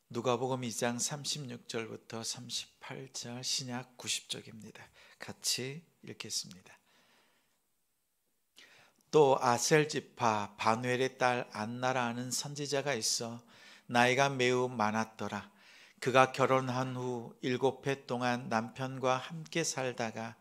누가복음 2장 36절부터 38절 신약 90쪽입니다. 같이 읽겠습니다. 또 아셀 지파 바누엘의 딸 안나라 하는 선지자가 있어 나이가 매우 많았더라. 그가 결혼한 후 7해 동안 남편과 함께 살다가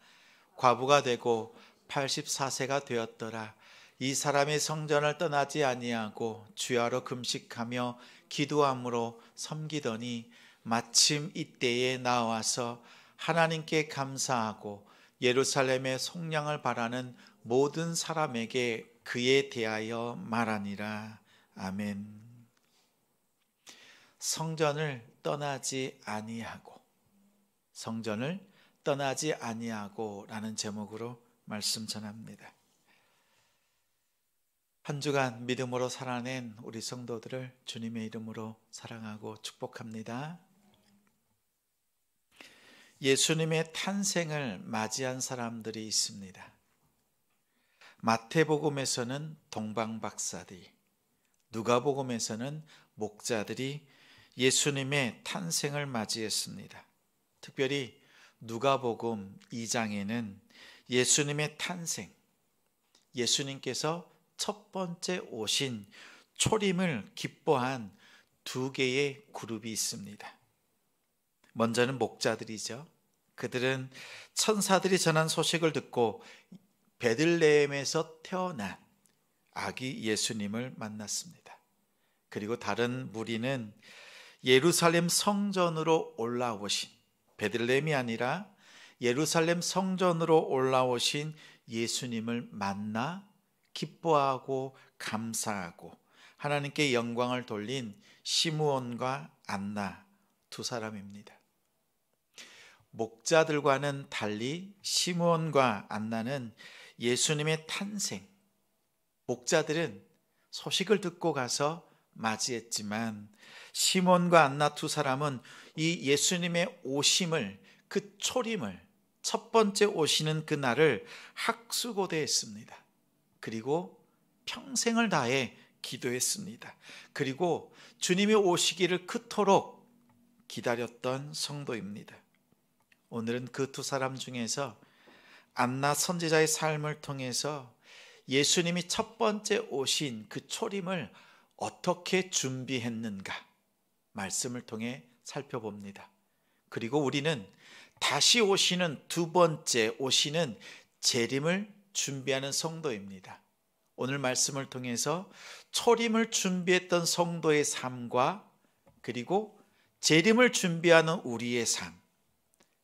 과부가 되고 84세가 되었더라. 이 사람이 성전을 떠나지 아니하고 주야로 금식하며 기도함으로 섬기더니 마침 이때에 나와서 하나님께 감사하고 예루살렘의 속량을 바라는 모든 사람에게 그에 대하여 말하니라. 아멘. 성전을 떠나지 아니하고, 성전을 떠나지 아니하고 라는 제목으로 말씀 전합니다. 한 주간 믿음으로 살아낸 우리 성도들을 주님의 이름으로 사랑하고 축복합니다. 예수님의 탄생을 맞이한 사람들이 있습니다. 마태복음에서는 동방박사들이, 누가복음에서는 목자들이 예수님의 탄생을 맞이했습니다. 특별히 누가복음 2장에는 예수님의 탄생, 예수님께서 첫 번째 오신 초림을 기뻐한 두 개의 그룹이 있습니다. 먼저는 목자들이죠. 그들은 천사들이 전한 소식을 듣고 베들레헴에서 태어난 아기 예수님을 만났습니다. 그리고 다른 무리는 예루살렘 성전으로 올라오신, 베들레헴이 아니라 예루살렘 성전으로 올라오신 예수님을 만나 기뻐하고 감사하고 하나님께 영광을 돌린 시므온과 안나 두 사람입니다. 목자들과는 달리 시므온과 안나는 예수님의 탄생, 목자들은 소식을 듣고 가서 맞이했지만 시몬과 안나 두 사람은 이 예수님의 오심을, 그 초림을, 첫 번째 오시는 그 날을 학수고대했습니다. 그리고 평생을 다해 기도했습니다. 그리고 주님이 오시기를 그토록 기다렸던 성도입니다. 오늘은 그 두 사람 중에서 안나 선지자의 삶을 통해서 예수님이 첫 번째 오신 그 초림을 어떻게 준비했는가 말씀을 통해 살펴봅니다. 그리고 우리는 다시 오시는 두 번째 오시는 재림을 준비하는 성도입니다. 오늘 말씀을 통해서 초림을 준비했던 성도의 삶과 그리고 재림을 준비하는 우리의 삶,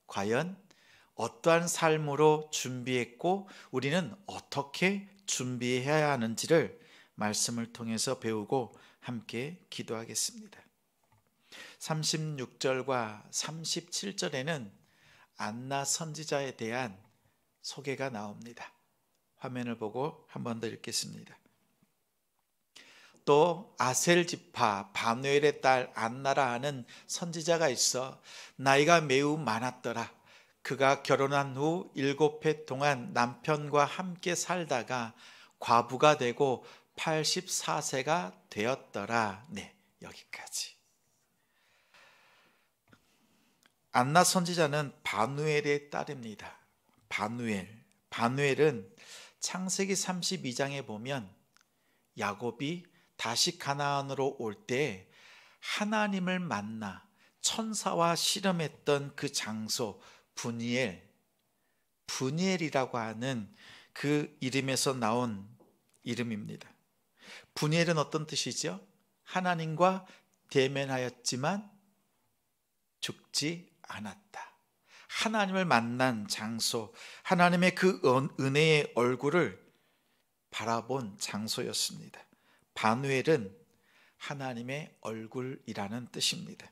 과연 어떠한 삶으로 준비했고 우리는 어떻게 준비해야 하는지를 말씀을 통해서 배우고 함께 기도하겠습니다. 36절과 37절에는 안나 선지자에 대한 소개가 나옵니다. 화면을 보고 한 번 더 읽겠습니다. 또 아셀 지파 바누엘의 딸 안나라 하는 선지자가 있어 나이가 매우 많았더라. 그가 결혼한 후 7해 동안 남편과 함께 살다가 과부가 되고 84세가 되었더라. 네, 여기까지. 안나 선지자는 바누엘의 딸입니다. 바누엘은 창세기 32장에 보면 야곱이 다시 가나안으로 올 때 하나님을 만나 천사와 씨름했던 그 장소 분이엘이라고 하는 그 이름에서 나온 이름입니다. 분이엘은 어떤 뜻이죠? 하나님과 대면하였지만 죽지 않았다. 하나님을 만난 장소, 하나님의 그 은혜의 얼굴을 바라본 장소였습니다. 바누엘은 하나님의 얼굴이라는 뜻입니다.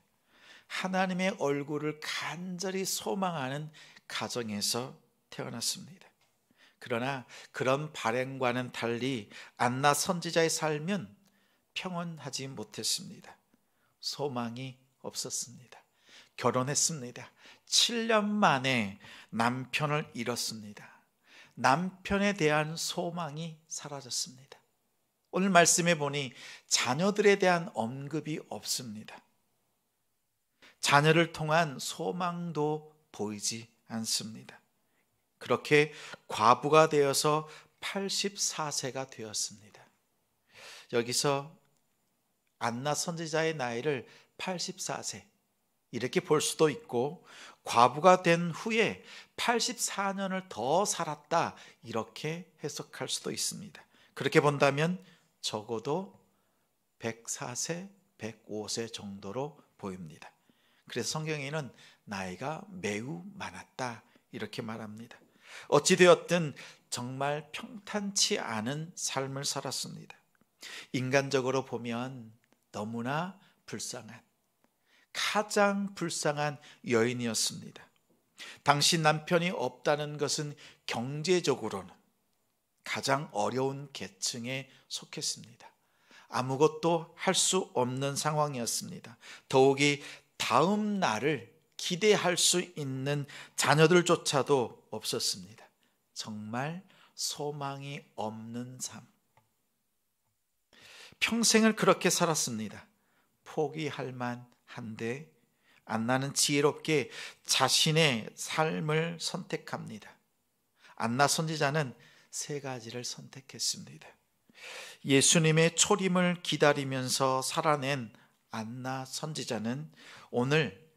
하나님의 얼굴을 간절히 소망하는 가정에서 태어났습니다. 그러나 그런 발행과는 달리 안나 선지자의 삶은 평온하지 못했습니다. 소망이 없었습니다. 결혼했습니다. 7년 만에 남편을 잃었습니다. 남편에 대한 소망이 사라졌습니다. 오늘 말씀해 보니 자녀들에 대한 언급이 없습니다. 자녀를 통한 소망도 보이지 않습니다. 그렇게 과부가 되어서 84세가 되었습니다. 여기서 안나 선지자의 나이를 84세 이렇게 볼 수도 있고, 과부가 된 후에 84년을 더 살았다 이렇게 해석할 수도 있습니다. 그렇게 본다면 적어도 104세, 105세 정도로 보입니다. 그래서 성경에는 나이가 매우 많았다 이렇게 말합니다. 어찌되었든 정말 평탄치 않은 삶을 살았습니다. 인간적으로 보면 너무나 불쌍한, 가장 불쌍한 여인이었습니다. 당시 남편이 없다는 것은 경제적으로는 가장 어려운 계층에 속했습니다. 아무것도 할 수 없는 상황이었습니다. 더욱이 다음 날을 기대할 수 있는 자녀들조차도 없었습니다. 정말 소망이 없는 삶. 평생을 그렇게 살았습니다. 포기할 만한데 안나는 지혜롭게 자신의 삶을 선택합니다. 안나 선지자는 3가지를 선택했습니다. 예수님의 초림을 기다리면서 살아낸 안나 선지자는 오늘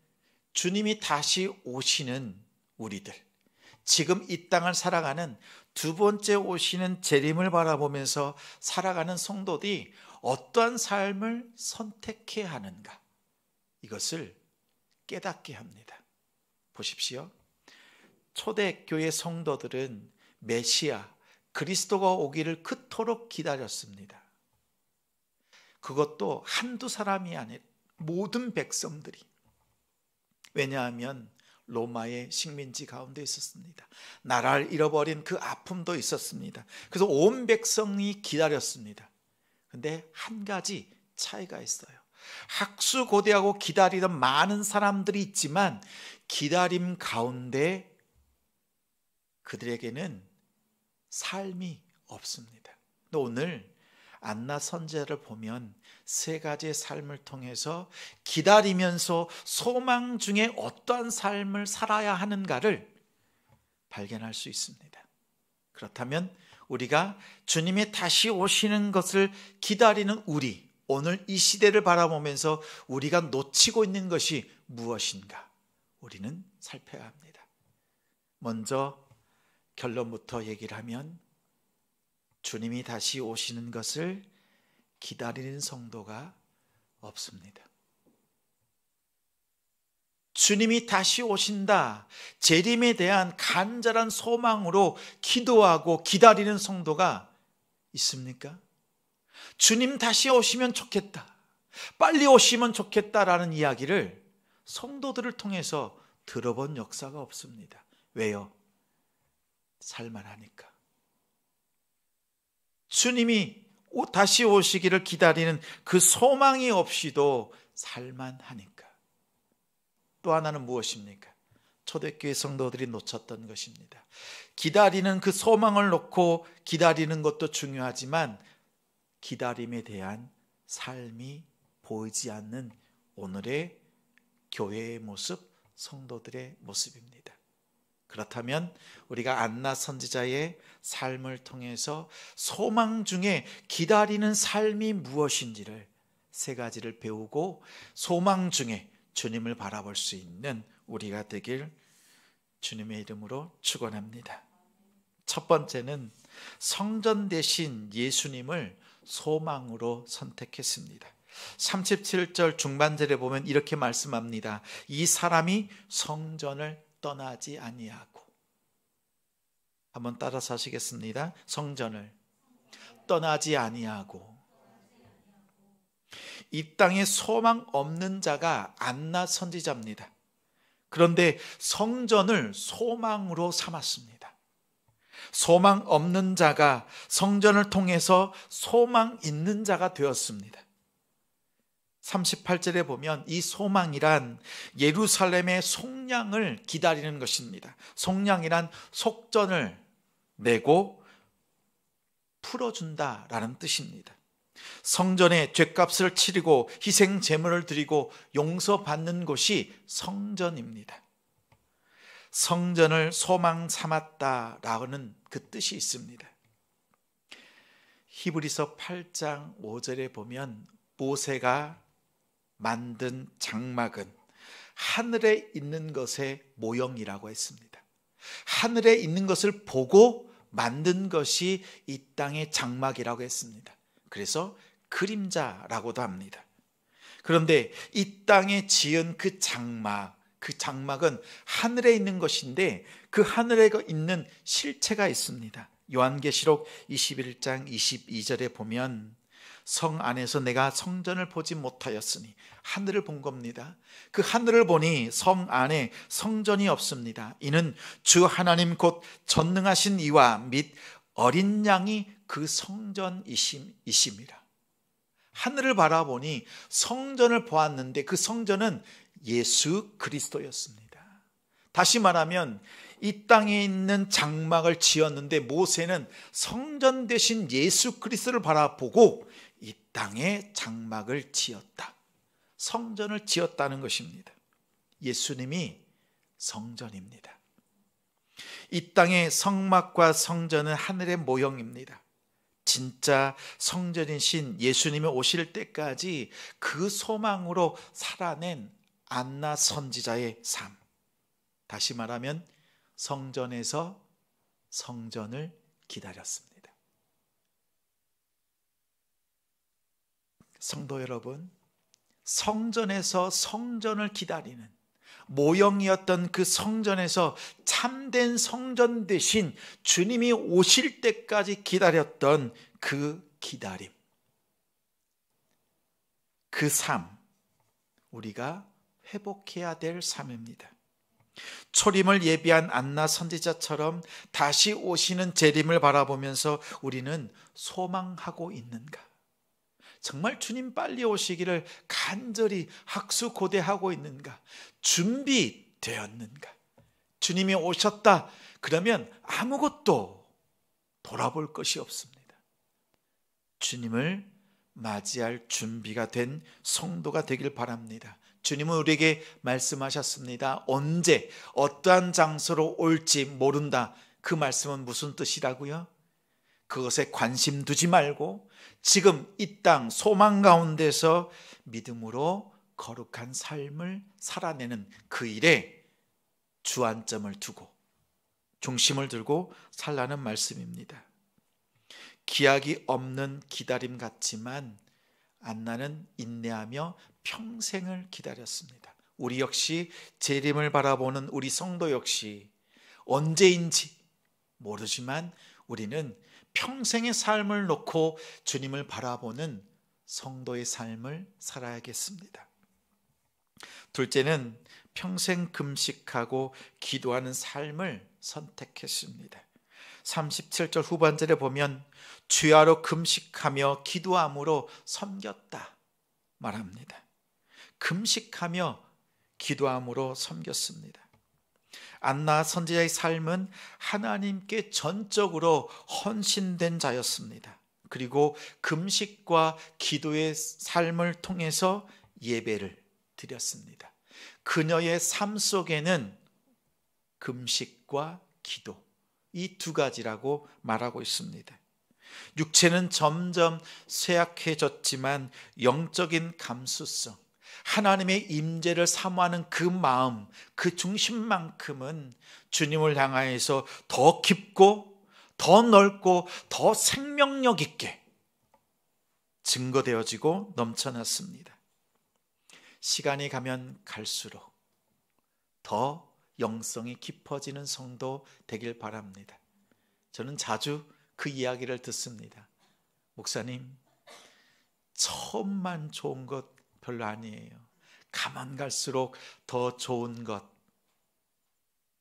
주님이 다시 오시는 우리들, 지금 이 땅을 살아가는 두 번째 오시는 재림을 바라보면서 살아가는 성도들이 어떠한 삶을 선택해야 하는가, 이것을 깨닫게 합니다. 보십시오. 초대교회 성도들은 메시아 그리스도가 오기를 그토록 기다렸습니다. 그것도 한두 사람이 아니라 모든 백성들이. 왜냐하면 로마의 식민지 가운데 있었습니다. 나라를 잃어버린 그 아픔도 있었습니다. 그래서 온 백성이 기다렸습니다. 그런데 한 가지 차이가 있어요. 학수고대하고 기다리던 많은 사람들이 있지만 기다림 가운데 그들에게는 삶이 없습니다. 오늘 안나 선지자를 보면 3가지의 삶을 통해서 기다리면서 소망 중에 어떠한 삶을 살아야 하는가를 발견할 수 있습니다. 그렇다면 우리가 주님이 다시 오시는 것을 기다리는 우리, 오늘 이 시대를 바라보면서 우리가 놓치고 있는 것이 무엇인가 우리는 살펴야 합니다. 먼저 결론부터 얘기를 하면 주님이 다시 오시는 것을 기다리는 성도가 없습니다. 주님이 다시 오신다, 재림에 대한 간절한 소망으로 기도하고 기다리는 성도가 있습니까? 주님 다시 오시면 좋겠다, 빨리 오시면 좋겠다라는 이야기를 성도들을 통해서 들어본 역사가 없습니다. 왜요? 살만하니까. 주님이 다시 오시기를 기다리는 그 소망이 없이도 살만하니까. 또 하나는 무엇입니까? 초대교회 성도들이 놓쳤던 것입니다. 기다리는 그 소망을 놓고 기다리는 것도 중요하지만 기다림에 대한 삶이 보이지 않는 오늘의 교회의 모습, 성도들의 모습입니다. 그렇다면 우리가 안나 선지자의 삶을 통해서 소망 중에 기다리는 삶이 무엇인지를 3가지를 배우고 소망 중에 주님을 바라볼 수 있는 우리가 되길 주님의 이름으로 축원합니다. 첫 번째는 성전 대신 예수님을 소망으로 선택했습니다. 37절 중반절에 보면 이렇게 말씀합니다. 이 사람이 성전을 떠나지 아니하고. 한번 따라서 하시겠습니다. 성전을 떠나지 아니하고. 이 땅에 소망 없는 자가 안나 선지자입니다. 그런데 성전을 소망으로 삼았습니다. 소망 없는 자가 성전을 통해서 소망 있는 자가 되었습니다. 38절에 보면 이 소망이란 예루살렘의 속량을 기다리는 것입니다. 속량이란 속전을 내고 풀어준다라는 뜻입니다. 성전에 죗값을 치르고 희생 제물을 드리고 용서받는 곳이 성전입니다. 성전을 소망 삼았다라는 그 뜻이 있습니다. 히브리서 8장 5절에 보면 모세가 만든 장막은 하늘에 있는 것의 모형이라고 했습니다. 하늘에 있는 것을 보고 만든 것이 이 땅의 장막이라고 했습니다. 그래서 그림자라고도 합니다. 그런데 이 땅에 지은 그 장막은 하늘에 있는 것인데 그 하늘에 있는 실체가 있습니다. 요한계시록 21장 22절에 보면 성 안에서 내가 성전을 보지 못하였으니, 하늘을 본 겁니다. 그 하늘을 보니 성 안에 성전이 없습니다. 이는 주 하나님 곧 전능하신 이와 및 어린 양이 그 성전이심이라. 하늘을 바라보니 성전을 보았는데 그 성전은 예수 그리스도였습니다. 다시 말하면 이 땅에 있는 장막을 지었는데 모세는 성전 대신 예수 그리스도를 바라보고 이 땅에 장막을 지었다. 성전을 지었다는 것입니다. 예수님이 성전입니다. 이 땅의 성막과 성전은 하늘의 모형입니다. 진짜 성전이신 예수님이 오실 때까지 그 소망으로 살아낸 안나 선지자의 삶. 다시 말하면 성전에서 성전을 기다렸습니다. 성도 여러분, 성전에서 성전을 기다리는, 모형이었던 그 성전에서 참된 성전 대신 주님이 오실 때까지 기다렸던 그 기다림, 그 삶, 우리가 회복해야 될 삶입니다. 초림을 예비한 안나 선지자처럼 다시 오시는 재림을 바라보면서 우리는 소망하고 있는가? 정말 주님 빨리 오시기를 간절히 학수고대하고 있는가? 준비되었는가? 주님이 오셨다 그러면 아무것도 돌아볼 것이 없습니다. 주님을 맞이할 준비가 된 성도가 되길 바랍니다. 주님은 우리에게 말씀하셨습니다. 언제 어떠한 장소로 올지 모른다. 그 말씀은 무슨 뜻이라고요? 그것에 관심 두지 말고 지금 이 땅 소망 가운데서 믿음으로 거룩한 삶을 살아내는 그 일에 주안점을 두고 중심을 들고 살라는 말씀입니다. 기약이 없는 기다림 같지만 안나는 인내하며 평생을 기다렸습니다. 우리 역시 재림을 바라보는 우리 성도 역시 언제인지 모르지만 우리는 평생의 삶을 놓고 주님을 바라보는 성도의 삶을 살아야겠습니다. 둘째는 평생 금식하고 기도하는 삶을 선택했습니다. 37절 후반절에 보면 주야로 금식하며 기도함으로 섬겼다 말합니다. 금식하며 기도함으로 섬겼습니다. 안나 선지자의 삶은 하나님께 전적으로 헌신된 자였습니다. 그리고 금식과 기도의 삶을 통해서 예배를 드렸습니다. 그녀의 삶 속에는 금식과 기도, 이 두 가지라고 말하고 있습니다. 육체는 점점 쇠약해졌지만 영적인 감수성, 하나님의 임재를 사모하는 그 마음, 그 중심만큼은 주님을 향하여서 더 깊고 더 넓고 더 생명력 있게 증거되어지고 넘쳐났습니다. 시간이 가면 갈수록 더 영성이 깊어지는 성도 되길 바랍니다. 저는 자주 그 이야기를 듣습니다. 목사님, 처음만 좋은 것 별로 아니에요. 가만 갈수록 더 좋은 것,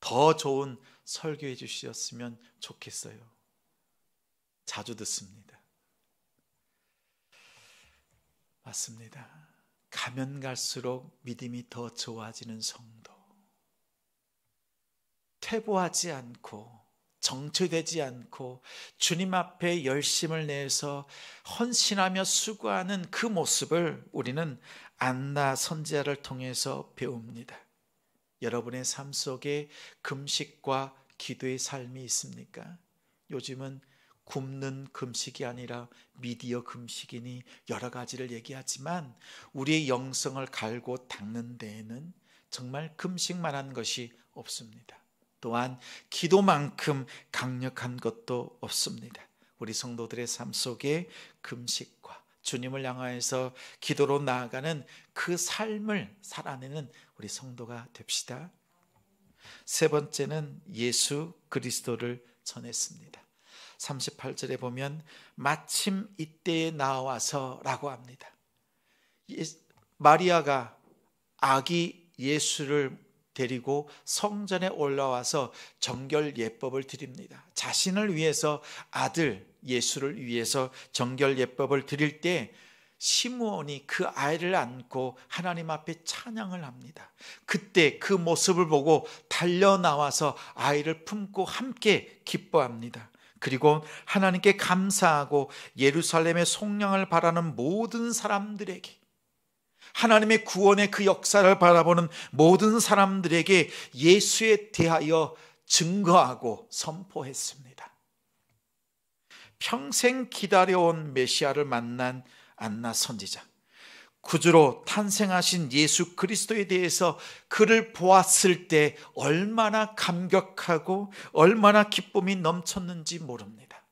더 좋은 설교해 주셨으면 좋겠어요. 자주 듣습니다. 맞습니다. 가면 갈수록 믿음이 더 좋아지는 성도, 퇴보하지 않고 정체되지 않고 주님 앞에 열심을 내서 헌신하며 수고하는 그 모습을 우리는 안나 선지자를 통해서 배웁니다. 여러분의 삶 속에 금식과 기도의 삶이 있습니까? 요즘은 굶는 금식이 아니라 미디어 금식이니 여러 가지를 얘기하지만 우리의 영성을 갈고 닦는 데에는 정말 금식만 한 것이 없습니다. 또한 기도만큼 강력한 것도 없습니다. 우리 성도들의 삶 속에 금식과 주님을 향하여서 기도로 나아가는 그 삶을 살아내는 우리 성도가 됩시다. 세 번째는 예수 그리스도를 전했습니다. 38절에 보면 마침 이때에 나와서 라고 합니다. 마리아가 아기 예수를 데리고 성전에 올라와서 정결 예법을 드립니다. 자신을 위해서, 아들 예수를 위해서 정결 예법을 드릴 때 시므온이 그 아이를 안고 하나님 앞에 찬양을 합니다. 그때 그 모습을 보고 달려나와서 아이를 품고 함께 기뻐합니다. 그리고 하나님께 감사하고 예루살렘의 속량을 바라는 모든 사람들에게, 하나님의 구원의 그 역사를 바라보는 모든 사람들에게 예수에 대하여 증거하고 선포했습니다. 평생 기다려온 메시아를 만난 안나 선지자, 구주로 탄생하신 예수 그리스도에 대해서 그를 보았을 때 얼마나 감격하고 얼마나 기쁨이 넘쳤는지 모릅니다.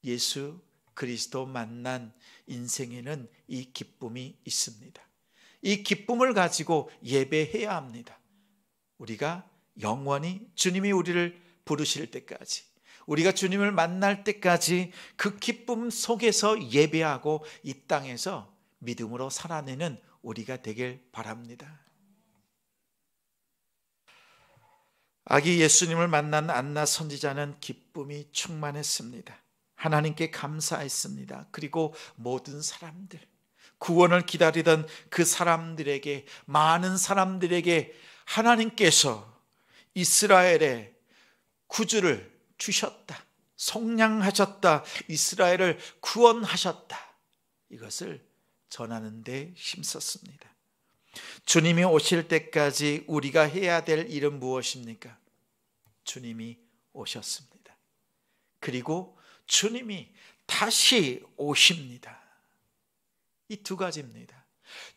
예수 그리스도 만난 인생에는 이 기쁨이 있습니다. 이 기쁨을 가지고 예배해야 합니다. 우리가 영원히 주님이 우리를 부르실 때까지, 우리가 주님을 만날 때까지 그 기쁨 속에서 예배하고 이 땅에서 믿음으로 살아내는 우리가 되길 바랍니다. 아기 예수님을 만난 안나 선지자는 기쁨이 충만했습니다. 하나님께 감사했습니다. 그리고 모든 사람들, 구원을 기다리던 그 사람들에게, 많은 사람들에게 하나님께서 이스라엘의 구주를 주셨다, 속량하셨다, 이스라엘을 구원하셨다, 이것을 전하는 데 힘썼습니다. 주님이 오실 때까지 우리가 해야 될 일은 무엇입니까? 주님이 오셨습니다. 그리고 주님이 다시 오십니다. 이 두 가지입니다.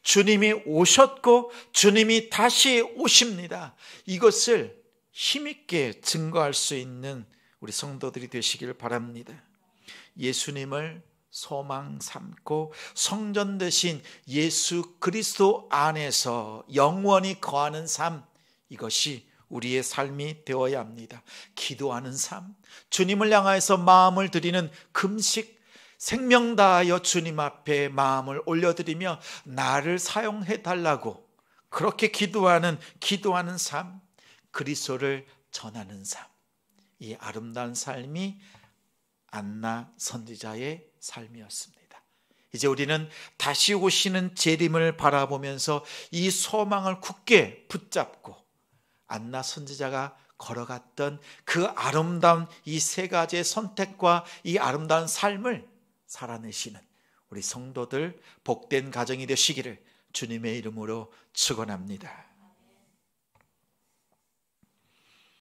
주님이 오셨고 주님이 다시 오십니다. 이것을 힘있게 증거할 수 있는 우리 성도들이 되시길 바랍니다. 예수님을 소망 삼고 성전 되신 예수 그리스도 안에서 영원히 거하는 삶, 이것이 우리의 삶이 되어야 합니다. 기도하는 삶, 주님을 향하여서 마음을 드리는 금식, 생명 다하여 주님 앞에 마음을 올려드리며 나를 사용해 달라고 그렇게 기도하는 삶, 그리스도를 전하는 삶, 이 아름다운 삶이 안나 선지자의 삶이었습니다. 이제 우리는 다시 오시는 재림을 바라보면서 이 소망을 굳게 붙잡고 안나 선지자가 걸어갔던 그 아름다운 이 세 가지의 선택과 이 아름다운 삶을 살아내시는 우리 성도들 복된 가정이 되시기를 주님의 이름으로 축원합니다.